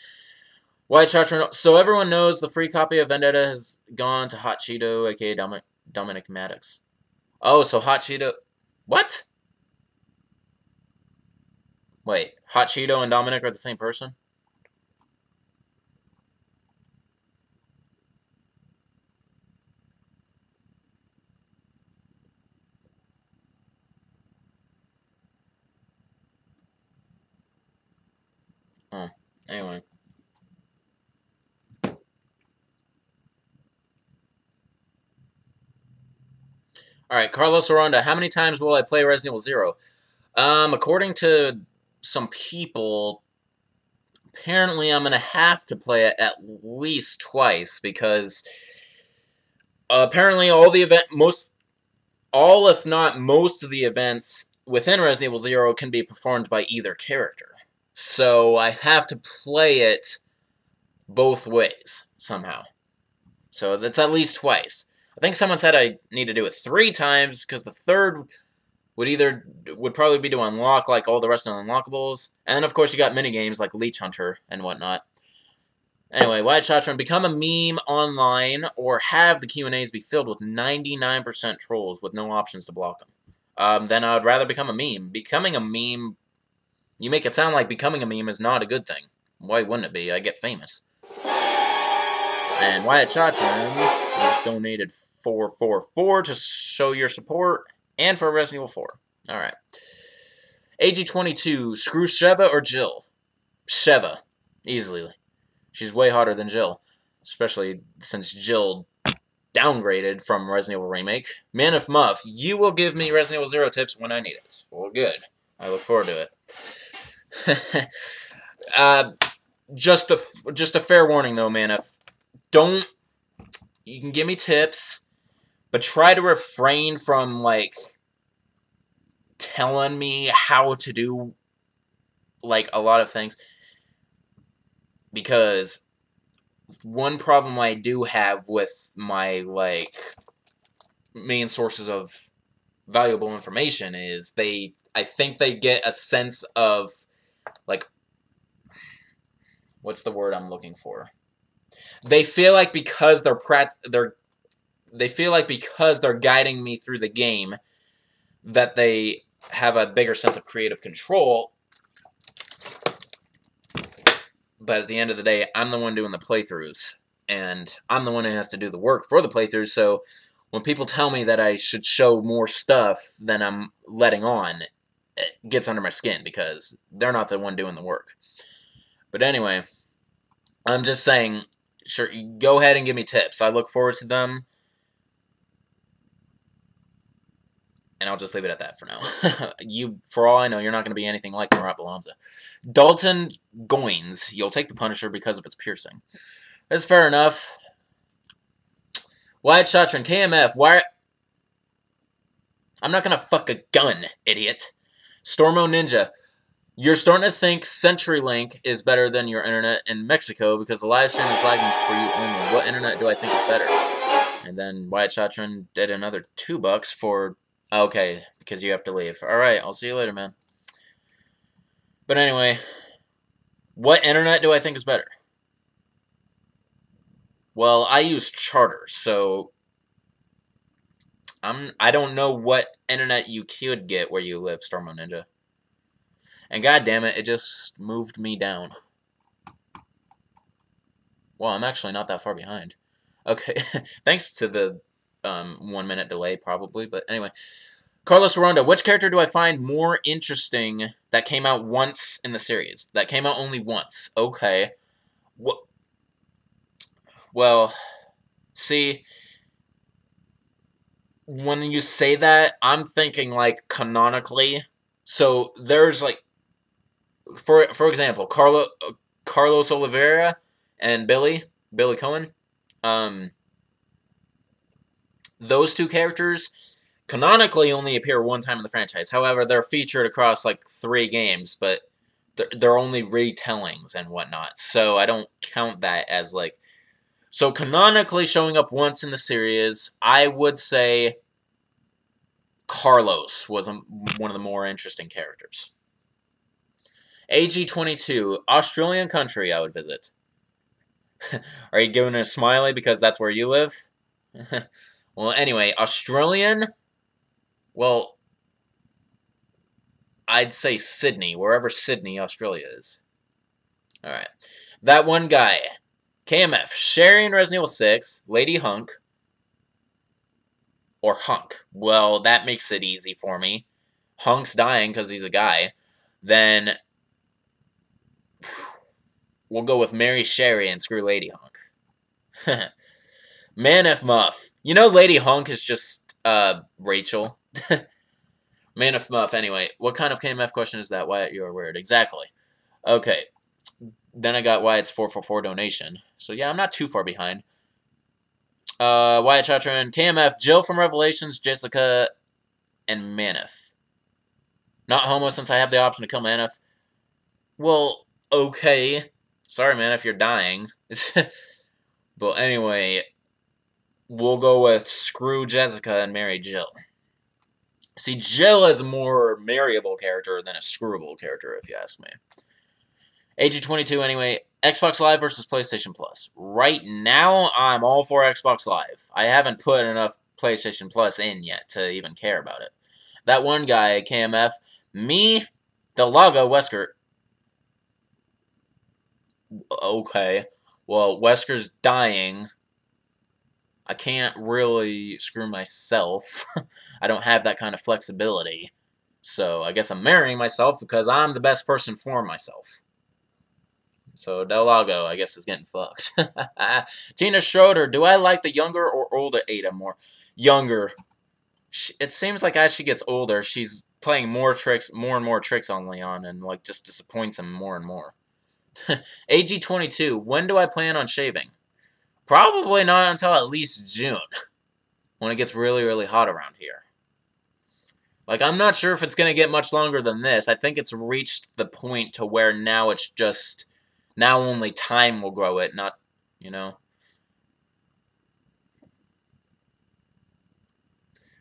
[SPEAKER 1] White Chatron. So everyone knows the free copy of Vendetta has gone to Hot Cheeto, aka Dominic Maddox. Oh, so Hot Cheeto. What? Wait, Hot Cheeto and Dominic are the same person? Oh, anyway. Alright, Carlos Aranda. How many times will I play Resident Evil 0? According to some people, apparently I'm going to have to play it at least twice, because apparently all if not most of the events within Resident Evil 0 can be performed by either character. So I have to play it both ways, somehow. So that's at least twice. I think someone said I need to do it 3 times, because the third would probably be to unlock like all the rest of the unlockables. And then of course you got minigames like Leech Hunter and whatnot. Anyway, White Shotgun, become a meme online or have the Q&As be filled with 99% trolls with no options to block them. Then I would rather become a meme. Becoming a meme, you make it sound like becoming a meme is not a good thing. Why wouldn't it be? I get famous. And Wyatt Shotgun just donated $444 to show your support, and for Resident Evil 4. Alright. AG22, screw Sheva or Jill? Sheva. Easily. She's way hotter than Jill. Especially since Jill downgraded from Resident Evil Remake. Manif Muff, you will give me Resident Evil 0 tips when I need it. Well, good. I look forward to it. Just a fair warning, though, Manif. You can give me tips, but try to refrain from, like, telling me how to do, like, a lot of things. Because one problem I do have with my, like, main sources of valuable information is I think they get a sense of, like, what's the word I'm looking for? They feel like because they feel like because they're guiding me through the game that they have a bigger sense of creative control. But at the end of the day, I'm the one doing the playthroughs, and I'm the one who has to do the work for the playthroughs. So when people tell me that I should show more stuff than I'm letting on, it gets under my skin because they're not the one doing the work. But anyway, I'm just saying, sure, go ahead and give me tips. I look forward to them. And I'll just leave it at that for now. For all I know, you're not going to be anything like Murat Balanza. Dalton Goins, you'll take the Punisher because of its piercing. That's fair enough. Wyatt Shotron, KMF, why... I'm not going to fuck a gun, idiot. Stormo Ninja, you're starting to think CenturyLink is better than your internet in Mexico because the live stream is lagging for you only. What internet do I think is better? And then Wyatt Shotron did another $2 for... Okay, because you have to leave. Alright, I'll see you later, man. But anyway, what internet do I think is better? Well, I use Charter, so I don't know what internet you could get where you live, Stormo Ninja. And goddammit, it just moved me down. Well, I'm actually not that far behind. Okay, thanks to the 1 minute delay, probably, but anyway. Carlos Ronda, which character do I find more interesting that came out once in the series? That came out only once. Okay. Well, see, when you say that, I'm thinking, like, canonically. So, there's, like, for example, Carlos Oliveira and Billy Cohen. Those two characters canonically only appear one time in the franchise. However, they're featured across like 3 games, but they're only retellings and whatnot. So I don't count that as like... So canonically showing up once in the series, I would say Carlos was one of the more interesting characters. AG22, Australian country I would visit. Are you giving a smiley because that's where you live? Well, anyway, Australian. Well, I'd say Sydney, wherever Sydney, Australia is. Alright. That one guy. KMF. Sherry in Resident Evil 6. Lady Hunk. Or Hunk. Well, that makes it easy for me. Hunk's dying because he's a guy. Then we'll go with Mary Sherry and screw Lady Hunk. Man F Muff. You know Lady Hunk is just, Rachel. Man F Muff, anyway. What kind of KMF question is that? Wyatt, you're weird. Exactly. Okay. Then I got Wyatt's 444 donation. So yeah, I'm not too far behind. Wyatt Chatron, KMF, Jill from Revelations, Jessica, and Manif. Not homo since I have the option to kill Manif. Well, okay. Sorry, Manif, you're dying. But anyway, we'll go with screw Jessica and marry Jill. See, Jill is a more marryable character than a screwable character, if you ask me. AG22, anyway. Xbox Live versus PlayStation Plus. Right now, I'm all for Xbox Live. I haven't put enough PlayStation Plus in yet to even care about it. That one guy, KMF, me, Delaga, Wesker. Okay. Well, Wesker's dying. I can't really screw myself. I don't have that kind of flexibility. So I guess I'm marrying myself because I'm the best person for myself. So Del Lago, I guess, is getting fucked. Tina Schroeder, do I like the younger or older Ada more? Younger. It seems like as she gets older, she's playing more and more tricks on Leon, and like just disappoints him more and more. AG22, when do I plan on shaving? Probably not until at least June, when it gets really, really hot around here. Like, I'm not sure if it's going to get much longer than this. I think it's reached the point to where now it's just... Now only time will grow it, not, you know.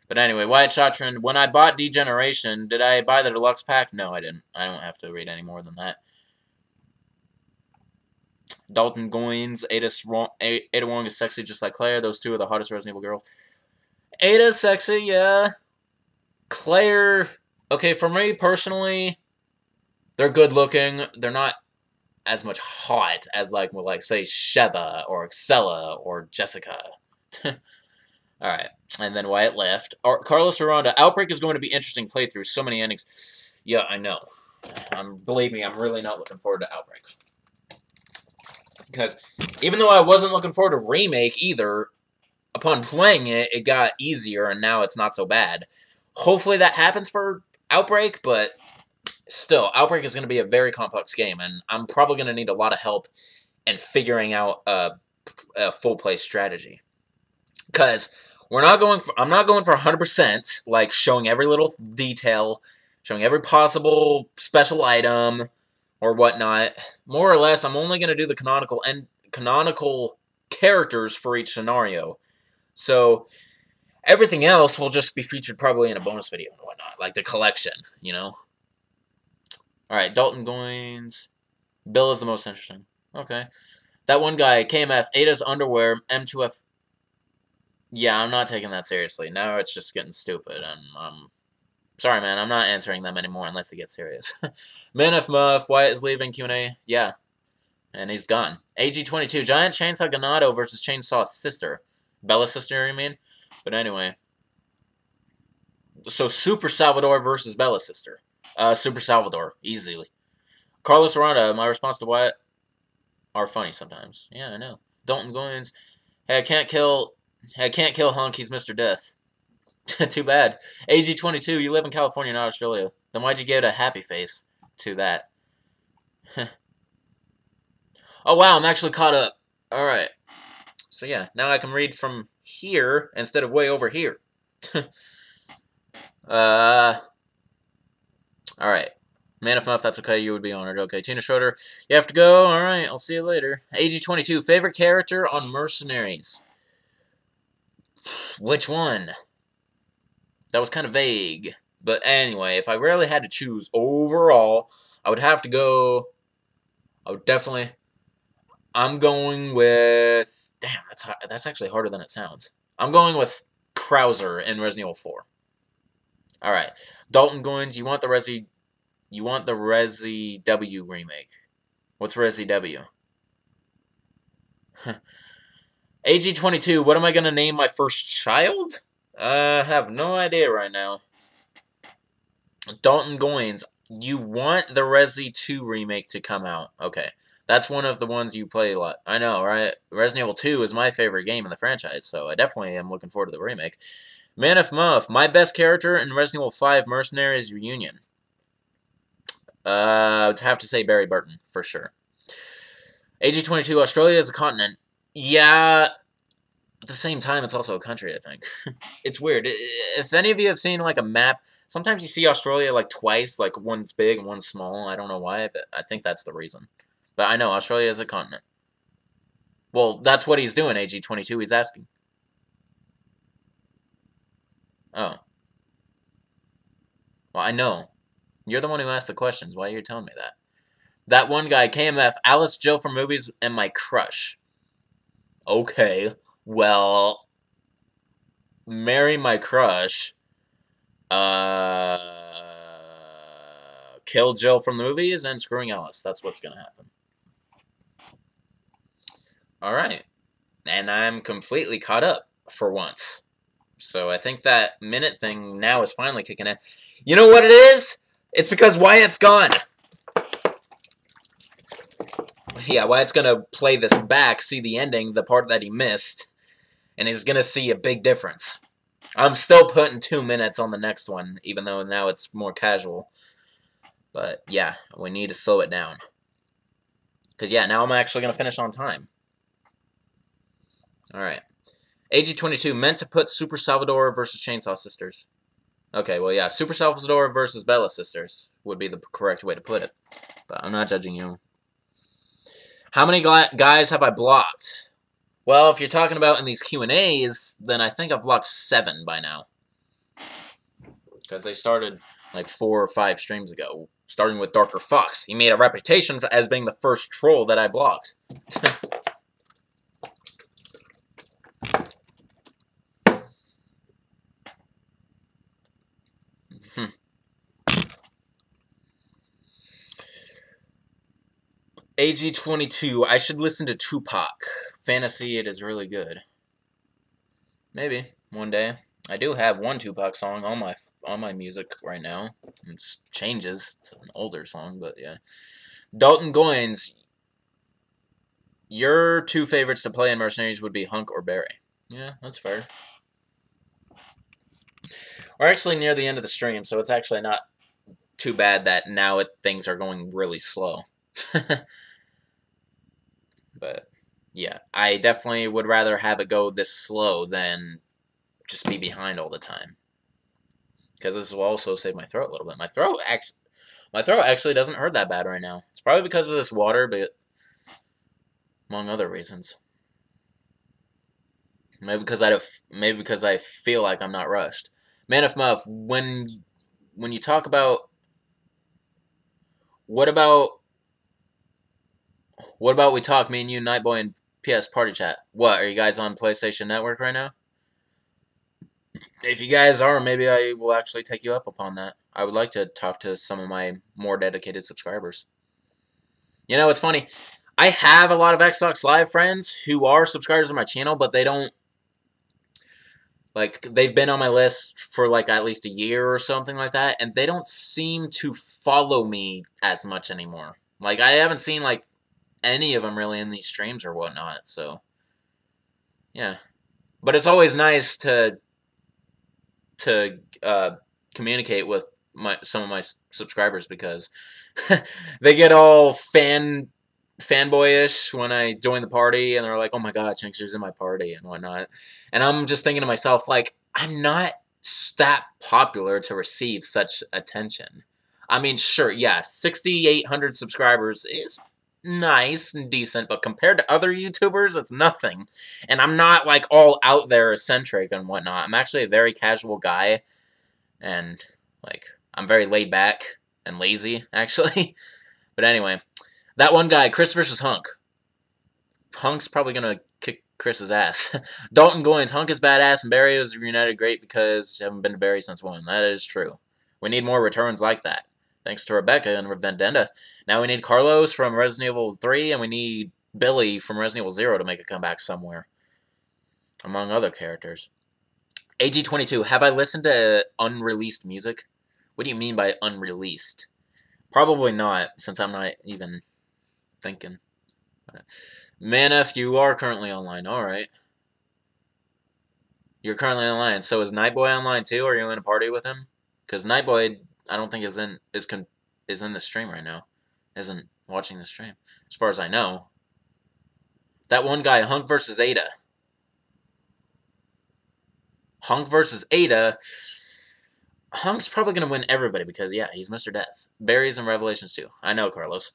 [SPEAKER 1] But anyway, Wyatt Shottrand, when I bought Degeneration, did I buy the deluxe pack? No, I didn't. I don't have to read any more than that. Dalton Goins, Ada Wong is sexy just like Claire. Those two are the hottest Resident Evil girls. Ada's sexy, yeah. Claire, okay, for me personally, they're good looking. They're not as much hot as like say Sheva or Excella or Jessica. Alright, and then Wyatt left. Carlos Aranda, Outbreak is going to be interesting playthrough. So many endings. Yeah, I know. Believe me, I'm really not looking forward to Outbreak. Because even though I wasn't looking forward to Remake either, upon playing it, it got easier and now it's not so bad. Hopefully that happens for Outbreak, but still, Outbreak is going to be a very complex game, and I'm probably going to need a lot of help in figuring out a full play strategy. Because I'm not going for 100%, like showing every little detail, showing every possible special item or whatnot. More or less, I'm only going to do the canonical characters for each scenario. So everything else will just be featured probably in a bonus video and whatnot, like the collection, you know. Alright, Dalton Goins. Bill is the most interesting. Okay. That one guy, KMF, Ada's underwear, M2F. Yeah, I'm not taking that seriously. Now it's just getting stupid, and sorry, man, I'm not answering them anymore unless they get serious. Manif Muff, Wyatt is leaving, Q&A. Yeah. And he's gone. AG22, Giant Chainsaw Ganado versus Chainsaw Sister. Bella's sister, you mean? But anyway. So Super Salvador versus Bella's sister. Super Salvador, easily. Carlos Aranda, my response to Wyatt are funny sometimes. Yeah, I know. Dalton Goins, hey, I can't kill Hunk, he's Mr. Death. Too bad. AG22, you live in California, not Australia. Then why'd you give a happy face to that? Oh, wow, I'm actually caught up. Alright. So, yeah, now I can read from here instead of way over here. Alright. Man, if that's okay, you would be honored. Okay, Tina Schroeder, you have to go. Alright, I'll see you later. AG22, favorite character on Mercenaries? Which one? That was kind of vague. But anyway, if I really had to choose overall, I would have to go... I would definitely... I'm going with... Damn, that's actually harder than it sounds. I'm going with Krauser in Resident Evil 4. Alright. Dalton Goins, you want the Resi W remake. What's Resi W? AG22, what am I going to name my first child? I have no idea right now. Dalton Goins, you want the Resi 2 remake to come out. Okay. That's one of the ones you play a lot. I know, right? Resident Evil 2 is my favorite game in the franchise, so I definitely am looking forward to the remake. Man of Muff, my best character in Resident Evil 5 Mercenaries Reunion. I'd have to say Barry Burton, for sure. AG22, Australia is a continent. Yeah, at the same time, it's also a country, I think. It's weird. If any of you have seen, like, a map, sometimes you see Australia, like, twice. Like, one's big and one's small. I don't know why, but I think that's the reason. But I know, Australia is a continent. Well, that's what he's doing, AG22. He's asking. Oh. Well, I know. You're the one who asked the questions. Why are you telling me that? That one guy, KMF, Alice Jill from movies, and my crush. Okay. Well, marry my crush. Kill Jill from the movies and screwing Alice. That's what's going to happen. Alright. And I'm completely caught up for once. So I think that minute thing now is finally kicking in. You know what it is? It's because Wyatt's gone. Yeah, Wyatt's going to play this back, see the ending, the part that he missed, and he's going to see a big difference. I'm still putting 2 minutes on the next one, even though now it's more casual. But, yeah, we need to slow it down. Because, yeah, now I'm actually going to finish on time. Alright. AG22, meant to put Super Salvador versus Chainsaw Sisters. Okay, well, yeah, Super Salvador versus Bella Sisters would be the correct way to put it. But I'm not judging you. How many guys have I blocked? Well, if you're talking about in these Q&As, then I think I've blocked 7 by now. Because they started like 4 or 5 streams ago. Starting with Darker Fox. He made a reputation as being the first troll that I blocked. AG22, I should listen to Tupac. Fantasy, it is really good. Maybe, one day. I do have one Tupac song on my music right now. It changes. It's an older song, but yeah. Dalton Goins, your 2 favorites to play in Mercenaries would be Hunk or Barry. Yeah, that's fair. We're actually near the end of the stream, so it's actually not too bad that now things are going really slow. But, yeah, I definitely would rather have it go this slow than just be behind all the time. Because this will also save my throat a little bit. My throat actually doesn't hurt that bad right now. It's probably because of this water, but among other reasons. Maybe because I feel like I'm not rushed. Man of Muff, when you talk about what about we talk, me and you, Nightboy, and PS Party Chat? What, are you guys on PlayStation Network right now? If you guys are, maybe I will actually take you up upon that. I would like to talk to some of my more dedicated subscribers. You know, it's funny. I have a lot of Xbox Live friends who are subscribers to my channel, but they don't... Like, they've been on my list for, like, at least a year or something like that, and they don't seem to follow me as much anymore. Like, I haven't seen, like, any of them really in these streams or whatnot, so... Yeah. But it's always nice to communicate with some of my subscribers because they get all fanboyish when I join the party and they're like, oh my god, Shankster's in my party and whatnot. And I'm just thinking to myself, like, I'm not that popular to receive such attention. I mean, sure, yeah, 6,800 subscribers is nice and decent, but compared to other YouTubers, it's nothing. And I'm not, like, all out there eccentric and whatnot. I'm actually a very casual guy, and, like, I'm very laid back and lazy, actually. But anyway, that one guy, Chris vs. Hunk. Hunk's probably gonna kick Chris's ass. Dalton Goins, Hunk is badass, and Barry was reunited great because I haven't been to Barry since 1. That is true. We need more returns like that. Thanks to Rebecca and Vendetta. Now we need Carlos from Resident Evil 3, and we need Billy from Resident Evil 0 to make a comeback somewhere. Among other characters. AG22, have I listened to unreleased music? What do you mean by unreleased? Probably not, since I'm not even thinking. Manif, you are currently online. Alright. You're currently online. So is Nightboy online too? Are you in a party with him? Because Nightboy, I don't think is in the stream right now. Isn't watching the stream. As far as I know. That one guy, Hunk versus Ada. Hunk versus Ada. Hunk's probably going to win everybody because, yeah, he's Mr. Death. Barry's in Revelations 2. I know, Carlos.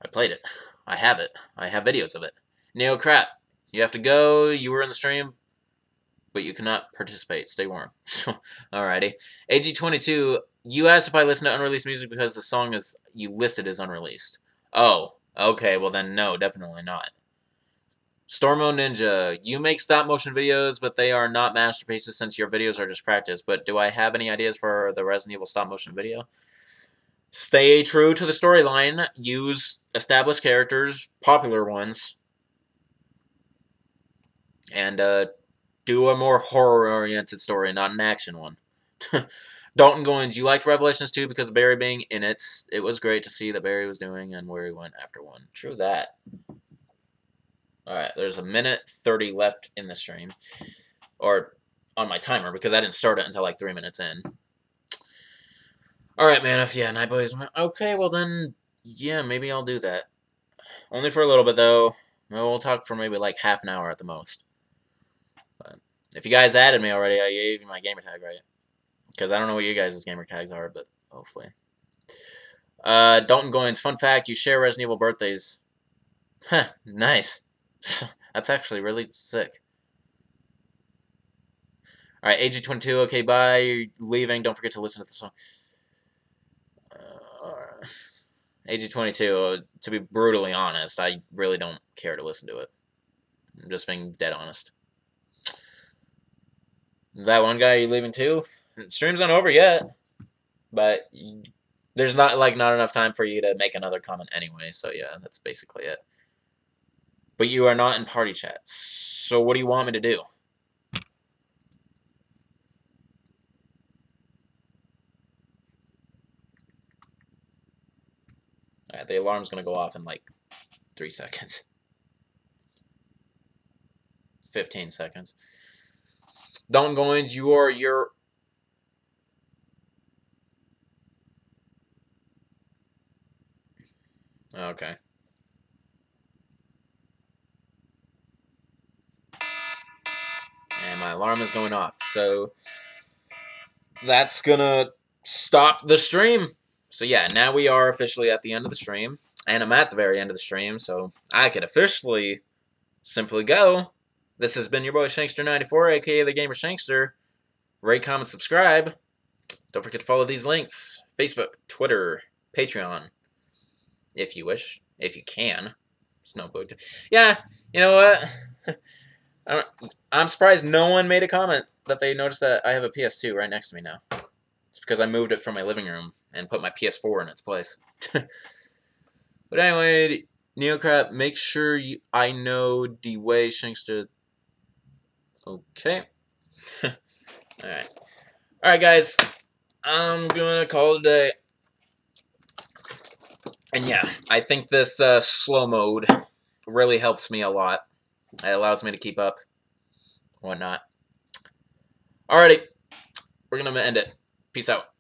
[SPEAKER 1] I played it. I have it. I have videos of it. Neo Crap. You have to go. You were in the stream, but you cannot participate. Stay warm. Alrighty. AG22, you asked if I listen to unreleased music because the song is you listed as unreleased. Oh, okay. Well, then no, definitely not. Stormo Ninja, you make stop-motion videos, but they are not masterpieces since your videos are just practice. But do I have any ideas for the Resident Evil stop-motion video? Stay true to the storyline. Use established characters, popular ones. And do a more horror-oriented story, not an action one. Dalton Goins, you liked Revelations 2 because of Barry being in it. It was great to see that Barry was doing and where he went after 1. True that. Alright, there's 1:30 left in the stream. Or on my timer, because I didn't start it until like 3 minutes in. Alright, man, yeah, Nightboy's... Okay, well then, yeah, maybe I'll do that. Only for a little bit, though. We'll talk for maybe like half an hour at the most. But if you guys added me already, I gave you my gamer tag, right? Because I don't know what you guys' gamer tags are, but hopefully. Dalton Goins, fun fact, you share Resident Evil birthdays. Huh, nice. That's actually really sick. Alright, AG22, okay, bye. You're leaving. Don't forget to listen to the song. AG22, to be brutally honest, I really don't care to listen to it. I'm just being dead honest. That one guy, you leaving too? Stream's not over yet. But there's not enough time for you to make another comment anyway, so yeah, that's basically it. But you are not in party chat. So what do you want me to do? Alright, the alarm's gonna go off in like 3 seconds. 15 seconds. Dalton Goins, you are your... Okay. And my alarm is going off, so that's gonna stop the stream. So yeah, now we are officially at the end of the stream, and I'm at the very end of the stream, so I could officially simply go. This has been your boy Shankster94, aka the Gamer Shankster. Rate, comment, subscribe. Don't forget to follow these links: Facebook, Twitter, Patreon, if you wish, if you can. It's no big deal. Yeah, you know what? I'm surprised no one made a comment that they noticed that I have a PS2 right next to me now. It's because I moved it from my living room and put my PS4 in its place. But anyway, Neocrap, make sure I know the way Shankster... Okay. Alright. Alright, guys. I'm gonna call it a day. And yeah, I think this slow mode really helps me a lot. It allows me to keep up, whatnot. Alrighty, we're gonna end it. Peace out.